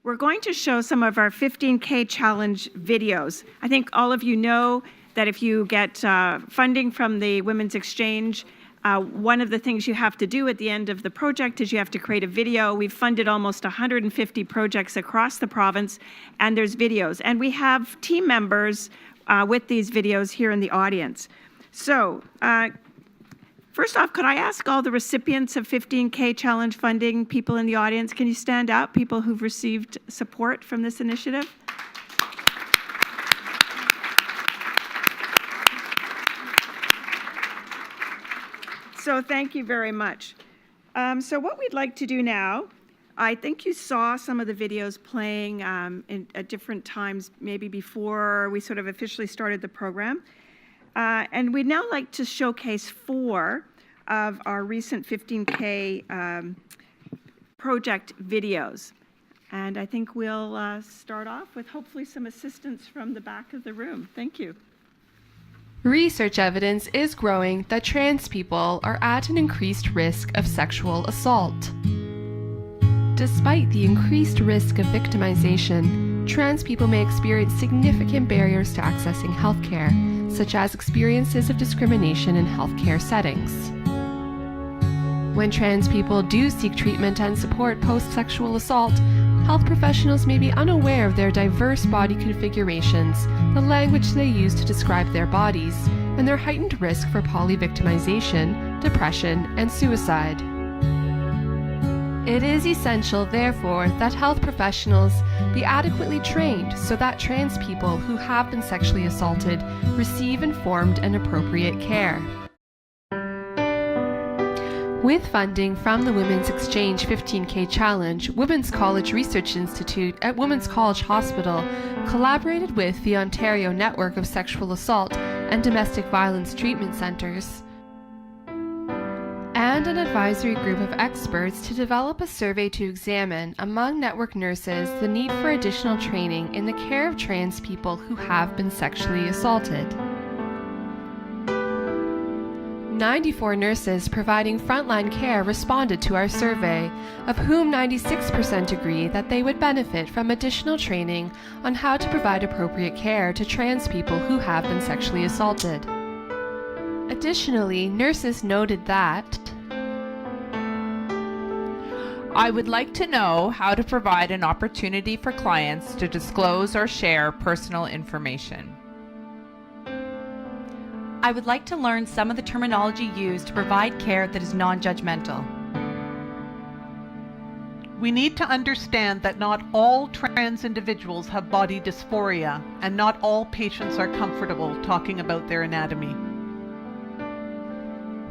We're going to show some of our 15K challenge videos. I think all of you know that if you get funding from the Women's Exchange, one of the things you have to do at the end of the project is you have to create a video. We've funded almost 150 projects across the province, and there's videos. And we have team members with these videos here in the audience. So, first off, could I ask all the recipients of 15K Challenge funding, people in the audience, can you stand up, people who've received support from this initiative? So thank you very much. So what we'd like to do now, I think you saw some of the videos playing at different times, maybe before we sort of officially started the program. And we'd now like to showcase 4 of our recent 15K project videos. And I think we'll start off with hopefully some assistance from the back of the room. Thank you. Research evidence is growing that trans people are at an increased risk of sexual assault. Despite the increased risk of victimization, trans people may experience significant barriers to accessing healthcare, such as experiences of discrimination in healthcare settings. When trans people do seek treatment and support post-sexual assault, health professionals may be unaware of their diverse body configurations, the language they use to describe their bodies, and their heightened risk for polyvictimization, depression, and suicide. It is essential, therefore, that health professionals be adequately trained so that trans people who have been sexually assaulted receive informed and appropriate care. With funding from the Women's Exchange 15K Challenge, Women's College Research Institute at Women's College Hospital collaborated with the Ontario Network of Sexual Assault and Domestic Violence Treatment Centres and an advisory group of experts to develop a survey to examine, among network nurses, the need for additional training in the care of trans people who have been sexually assaulted. 94 nurses providing frontline care responded to our survey, of whom 96% agree that they would benefit from additional training on how to provide appropriate care to trans people who have been sexually assaulted. Additionally, nurses noted that I would like to know how to provide an opportunity for clients to disclose or share personal information. I would like to learn some of the terminology used to provide care that is non-judgmental. We need to understand that not all trans individuals have body dysphoria, and not all patients are comfortable talking about their anatomy.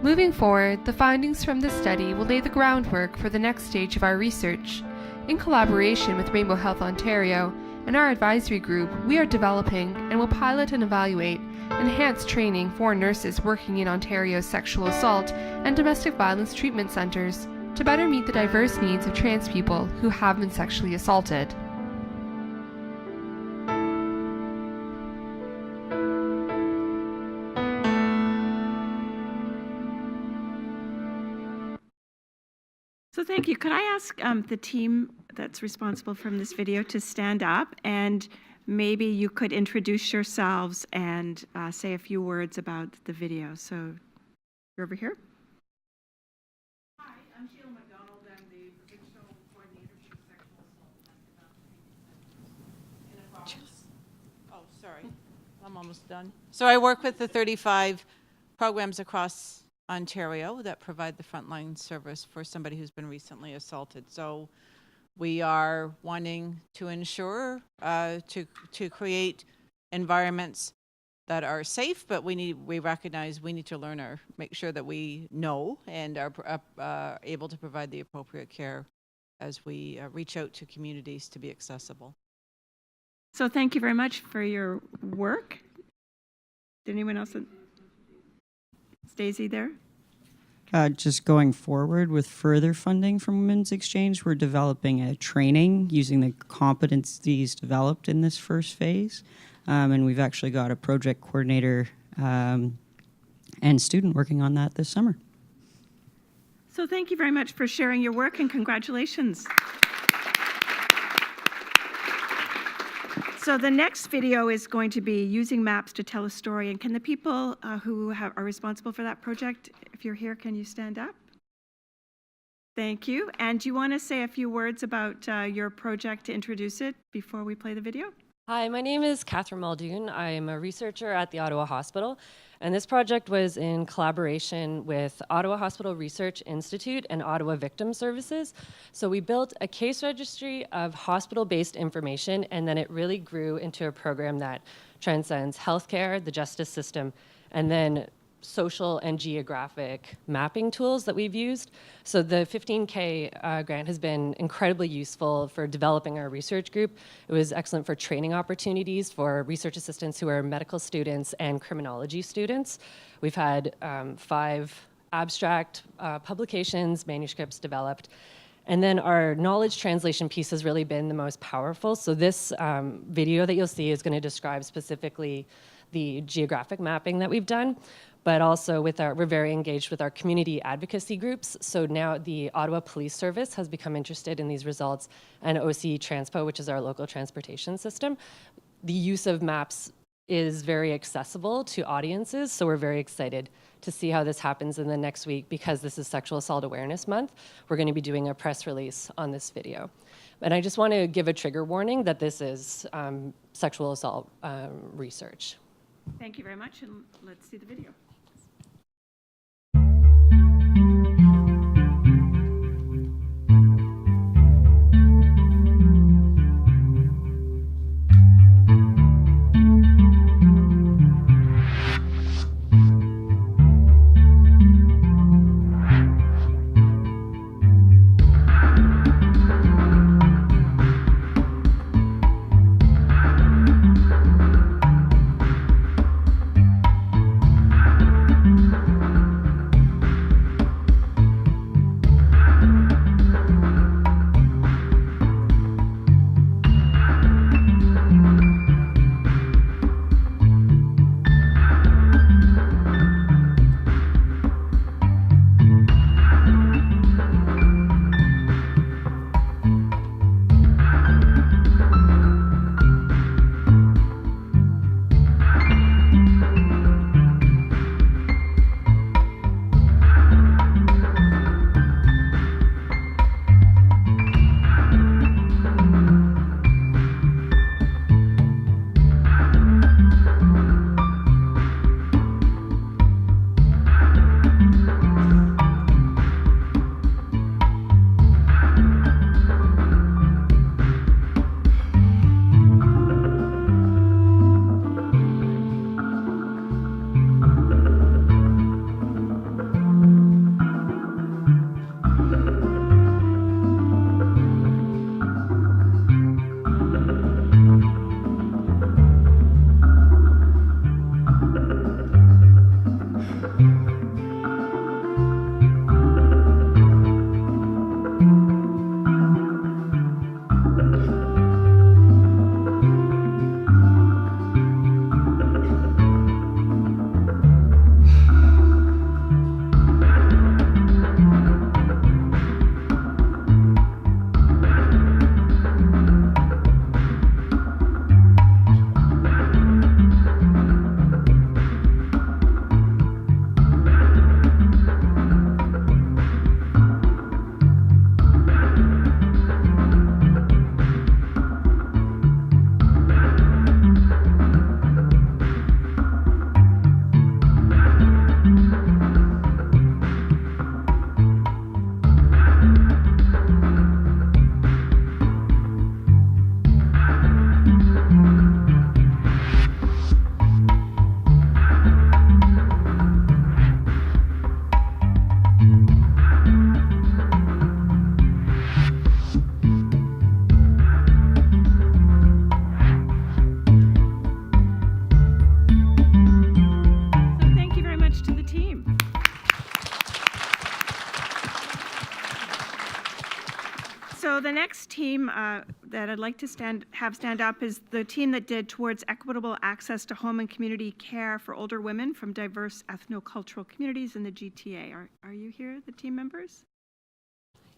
Moving forward, the findings from this study will lay the groundwork for the next stage of our research. In collaboration with Rainbow Health Ontario and our advisory group, we are developing and will pilot and evaluate enhanced training for nurses working in Ontario's sexual assault and domestic violence treatment centres to better meet the diverse needs of trans people who have been sexually assaulted. So thank you. Could I ask the team that's responsible from this video to stand up, and maybe you could introduce yourselves and say a few words about the video. So you're over here. Hi, I'm Sheila McDonald. I'm the provincial coordinator for sexual assault in the province. Oh, sorry. I'm almost done. So I work with the 35 programs across Ontario that provide the frontline service for somebody who's been recently assaulted. So we are wanting to ensure to create environments that are safe, but we recognize we need to make sure that we know and are able to provide the appropriate care as we reach out to communities to be accessible. So thank you very much for your work. Did anyone else? Stacey there? Just going forward with further funding from Women's Exchange, we're developing a training using the competencies developed in this first phase. And we've actually got a project coordinator and student working on that this summer. So thank you very much for sharing your work, and congratulations. So the next video is going to be using maps to tell a story. And can the people who are responsible for that project, if you're here, can you stand up? Thank you. And do you want to say a few words about your project to introduce it before we play the video? Hi, my name is Catherine Muldoon. I am a researcher at the Ottawa Hospital, and this project was in collaboration with Ottawa Hospital Research Institute and Ottawa Victim Services. So we built a case registry of hospital-based information, and then it really grew into a program that transcends healthcare, the justice system, and then social and geographic mapping tools that we've used. So the 15K grant has been incredibly useful for developing our research group. It was excellent for training opportunities for research assistants who are medical students and criminology students. We've had 5 abstract publications, manuscripts developed. And then our knowledge translation piece has really been the most powerful. So this video that you'll see is going to describe specifically the geographic mapping that we've done, but also we're very engaged with our community advocacy groups. So now the Ottawa Police Service has become interested in these results, and OC Transpo, which is our local transportation system. The use of maps is very accessible to audiences, so we're very excited to see how this happens in the next week. Because this is Sexual Assault Awareness Month, we're going to be doing a press release on this video. And I just want to give a trigger warning that this is sexual assault research. Thank you very much, and let's see the video. So the next team that I'd like to have stand up is the team that did towards equitable access to home and community care for older women from diverse ethnocultural communities in the GTA. Are you here, the team members?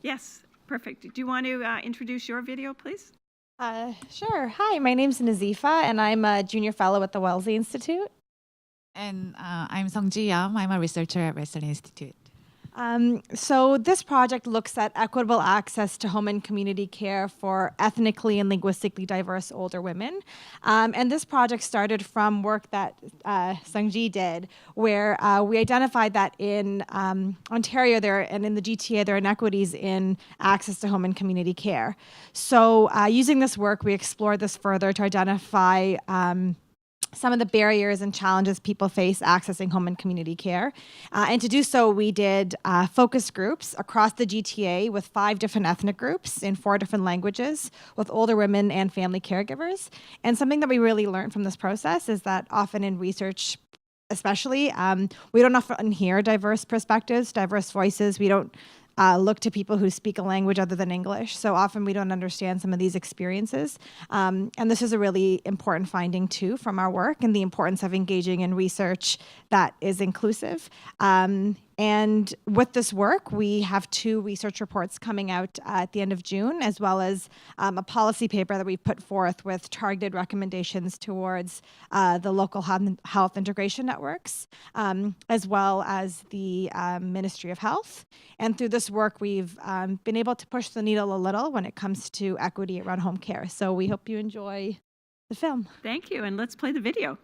Yes, perfect. Do you want to introduce your video, please? Sure. Hi, my name's Nazifa, and I'm a junior fellow at the Wellesley Institute. And I'm Sungji Yam. I'm a researcher at Western Institute. So this project looks at equitable access to home and community care for ethnically and linguistically diverse older women. And this project started from work that Sungji did, where we identified that in Ontario and in the GTA, there are inequities in access to home and community care. So using this work, we explored this further to identify some of the barriers and challenges people face accessing home and community care. And to do so, we did focus groups across the GTA with 5 different ethnic groups in 4 different languages with older women and family caregivers. And something that we really learned from this process is that often in research, especially, we don't often hear diverse perspectives, diverse voices. We don't look to people who speak a language other than English. So often we don't understand some of these experiences. And this is a really important finding too from our work and the importance of engaging in research that is inclusive. And with this work, we have 2 research reports coming out at the end of June, as well as a policy paper that we put forth with targeted recommendations towards the local health integration networks, as well as the Ministry of Health. And through this work, we've been able to push the needle a little when it comes to equity around home care. So we hope you enjoy the film. Thank you, and let's play the video.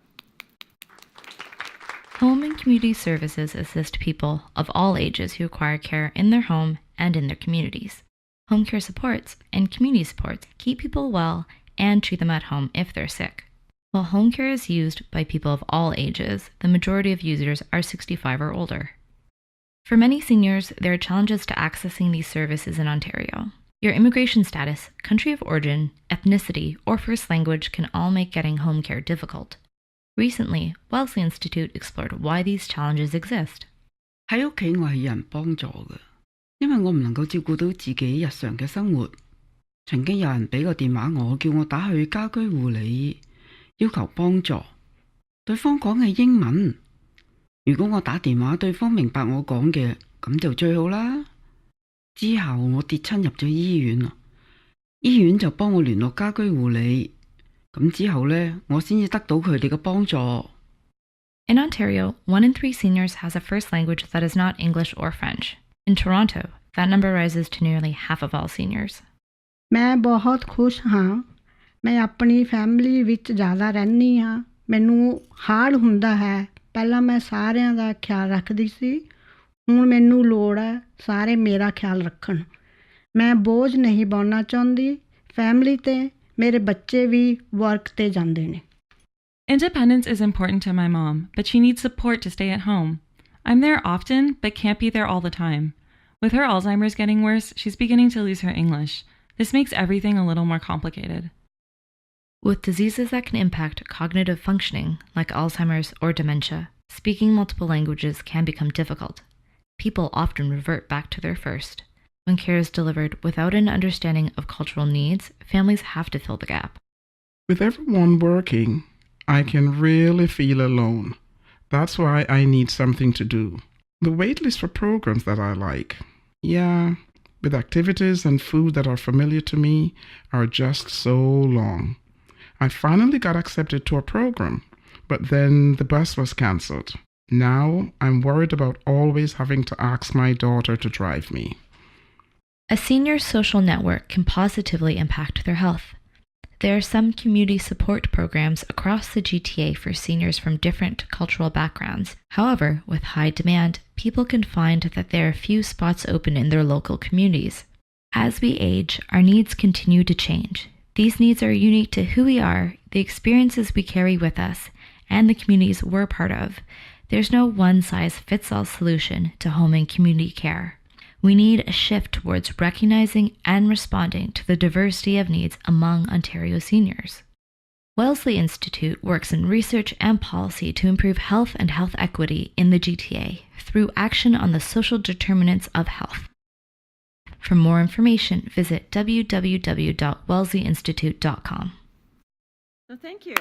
Home and community services assist people of all ages who require care in their home and in their communities. Home care supports and community supports keep people well and treat them at home if they're sick. While home care is used by people of all ages, the majority of users are 65 or older. For many seniors, there are challenges to accessing these services in Ontario. Your immigration status, country of origin, ethnicity, or first language can all make getting home care difficult. Recently, Wellesley Institute explored why these challenges exist. 喺屋企我係有人幫助嘅，因為我唔能夠照顧到自己日常嘅生活。曾經有人俾個電話我，叫我打去家居護理，要求幫助。對方講嘅英文，如果我打電話對方明白我講嘅，咁就最好啦。之後我跌親入咗醫院啦，醫院就幫我聯絡家居護理。咁之後呢，我先至得到佢哋嘅幫助。In Ontario, 1 in 3 seniors has a first language that is not English or French. In Toronto, that number rises to nearly half of all seniors. मैं बहुत खुश हाँ मैं अपनी family ਵਿੱਚ ਜ਼ਿਆਦਾ ਰਹਿੰਦੀ ਹਾਂ ਮੈਨੂੰ ਹਾਰਡ ਹੁੰਦਾ ਹੈ ਪਹਿਲਾਂ ਮੈਂ ਸਾਰਿਆਂ ਦਾ ਖਿਆਲ ਰੱਖਦੀ ਸੀ ਹੁਣ ਮੈਨੂੰ ਲੋੜ ਹੈ ਸਾਰੇ ਮੇਰਾ ਖਿਆਲ ਰੱਖਣ ਮੈਂ ਬੋਝ ਨਹੀਂ ਬਣਨਾ ਚਾਹੁੰਦੀ ਫੈਮਿਲੀ ਤੇ ਮੇਰੇ ਬੱਚੇ ਵੀ ਵਰਕ ਤੇ ਜਾਂਦੇ ਨੇ Independence is important to my mom, but she needs support to stay at home. I'm there often, but can't be there all the time. With her Alzheimer's getting worse, she's beginning to lose her English. This makes everything a little more complicated. With diseases that can impact cognitive functioning, like Alzheimer's or dementia, speaking multiple languages can become difficult. People often revert back to their first. When care is delivered without an understanding of cultural needs, families have to fill the gap. With everyone working, I can really feel alone. That's why I need something to do. The waitlist for programs that I like, yeah, with activities and food that are familiar to me, are just so long. I finally got accepted to a program, but then the bus was cancelled. Now I'm worried about always having to ask my daughter to drive me. A senior's social network can positively impact their health. There are some community support programs across the GTA for seniors from different cultural backgrounds. However, with high demand, people can find that there are few spots open in their local communities. As we age, our needs continue to change. These needs are unique to who we are, the experiences we carry with us, and the communities we're part of. There's no one-size-fits-all solution to home and community care. We need a shift towards recognizing and responding to the diversity of needs among Ontario seniors. Wellesley Institute works in research and policy to improve health and health equity in the GTA through action on the social determinants of health. For more information, visit www.wellesleyinstitute.com. So thank you.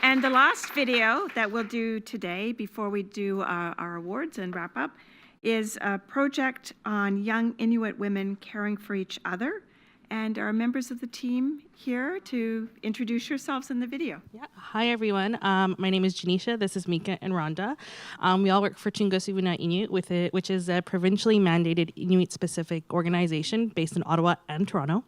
And the last video that we'll do today before we do our awards and wrap up is a project on young Inuit women caring for each other. And are members of the team here to introduce yourselves in the video? Yeah. Hi, everyone. My name is Janisha. This is Mika and Rhonda. We all work for Chingosivuna Inuit, which is a provincially mandated Inuit-specific organization based in Ottawa and Toronto.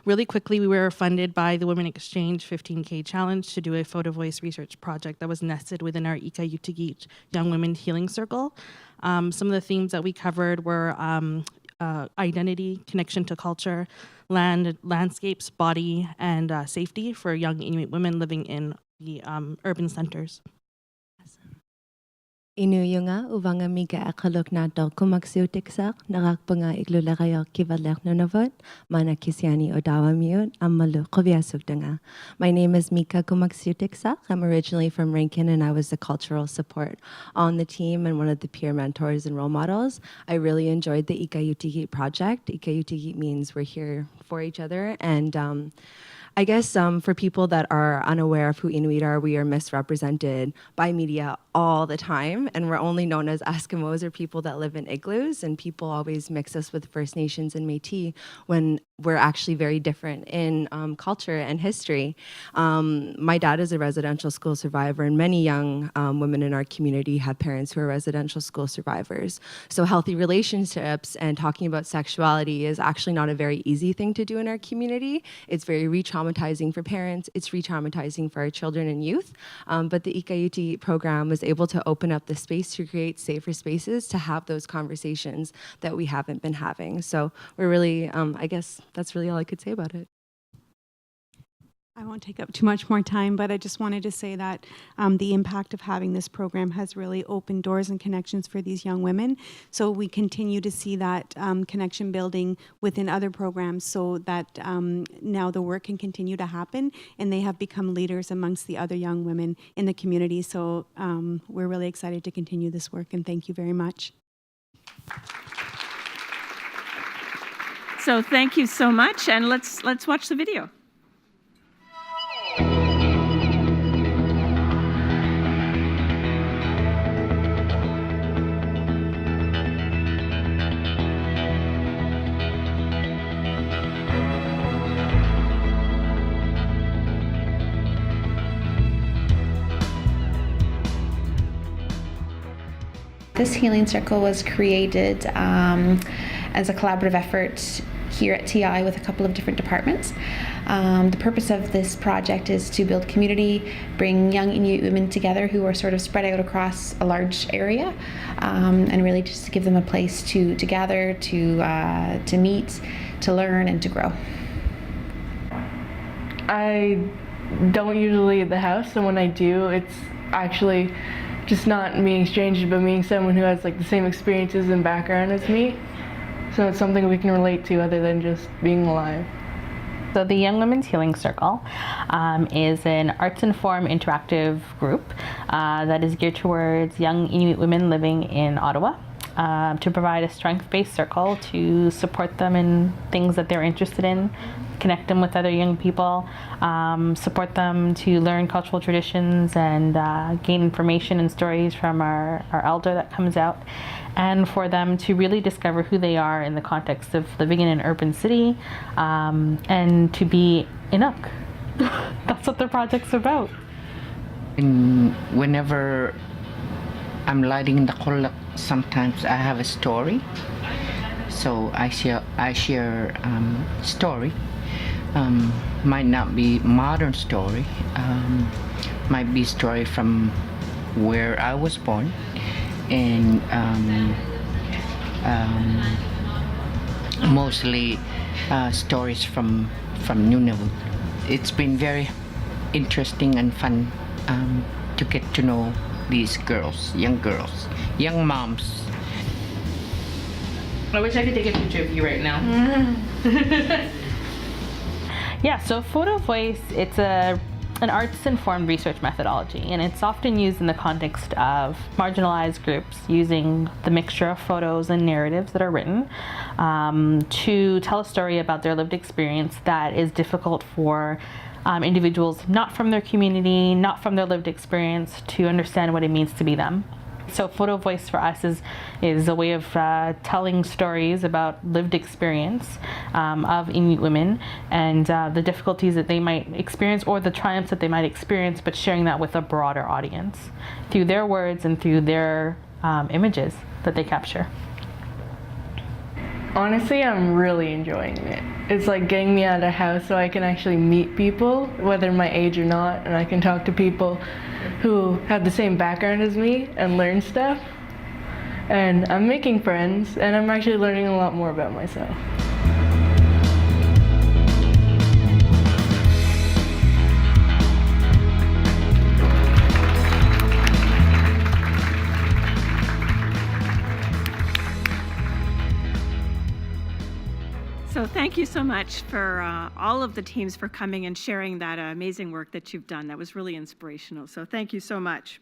Really quickly, we were funded by the Women Exchange 15K Challenge to do a photo voice research project that was nested within our Ika Yutagit Young Women Healing Circle. Some of the themes that we covered were identity, connection to culture, landscapes, body, and safety for young Inuit women living in the urban centers. Inuyunga uvanga miga akalok nato kumaksiutiksak nakakpanga iglulakayo kivalek nunavot mana kisiani odawa miut amalu koviasugdanga. My name is Mika Kumaksiutiksak. I'm originally from Rankin and I was the cultural support on the team and one of the peer mentors and role models. I really enjoyed the Ika Yutagit project. Ika Yutagit means we're here for each other, and I guess for people that are unaware of who Inuit are, we are misrepresented by media all the time, and we're only known as Eskimos or people that live in igloos, and people always mix us with First Nations and Métis when we're actually very different in culture and history. My dad is a residential school survivor, and many young women in our community have parents who are residential school survivors. So healthy relationships and talking about sexuality is actually not a very easy thing to do in our community. It's very re-traumatizing for parents. It's re-traumatizing for our children and youth. But the Ika Yutagit program was able to open up the space to create safer spaces to have those conversations that we haven't been having. So we're really, I guess that's really all I could say about it. I won't take up too much more time, but I just wanted to say that the impact of having this program has really opened doors and connections for these young women. So we continue to see that connection building within other programs so that now the work can continue to happen and they have become leaders amongst the other young women in the community. So we're really excited to continue this work, and thank you very much. So thank you so much, and let's watch the video. This healing circle was created as a collaborative effort here at TI with a couple of different departments. The purpose of this project is to build community, bring young Inuit women together who are sort of spread out across a large area, and really just to give them a place to gather, to meet, to learn, and to grow. I don't usually leave the house, and when I do, it's actually just not being strangers, but being someone who has like the same experiences and background as me. So it's something we can relate to other than just being alive. So the Young Women's Healing Circle is an arts-informed interactive group that is geared towards young Inuit women living in Ottawa to provide a strength-based circle to support them in things that they're interested in, connect them with other young people, support them to learn cultural traditions and gain information and stories from our elder that comes out, and for them to really discover who they are in the context of living in an urban city and to be Inuk. That's what the project's about. And whenever I'm lighting the kolak, sometimes I have a story. So I share story. Might not be modern story. Might be story from where I was born, and mostly stories from Nunavut. It's been very interesting and fun to get to know these girls, young moms. I wish I could take a picture of you right now. Yeah, so Photo Voice, it's an arts-informed research methodology, and it's often used in the context of marginalized groups using the mixture of photos and narratives that are written to tell a story about their lived experience that is difficult for individuals not from their community, not from their lived experience, to understand what it means to be them. So Photo Voice for us is a way of telling stories about lived experience of Inuit women and the difficulties that they might experience or the triumphs that they might experience, but sharing that with a broader audience through their words and through their images that they capture. Honestly, I'm really enjoying it. It's like getting me out of the house so I can actually meet people, whether my age or not, and I can talk to people who have the same background as me and learn stuff. And I'm making friends, and I'm actually learning a lot more about myself. So thank you so much for all of the teams for coming and sharing that amazing work that you've done. That was really inspirational. So thank you so much.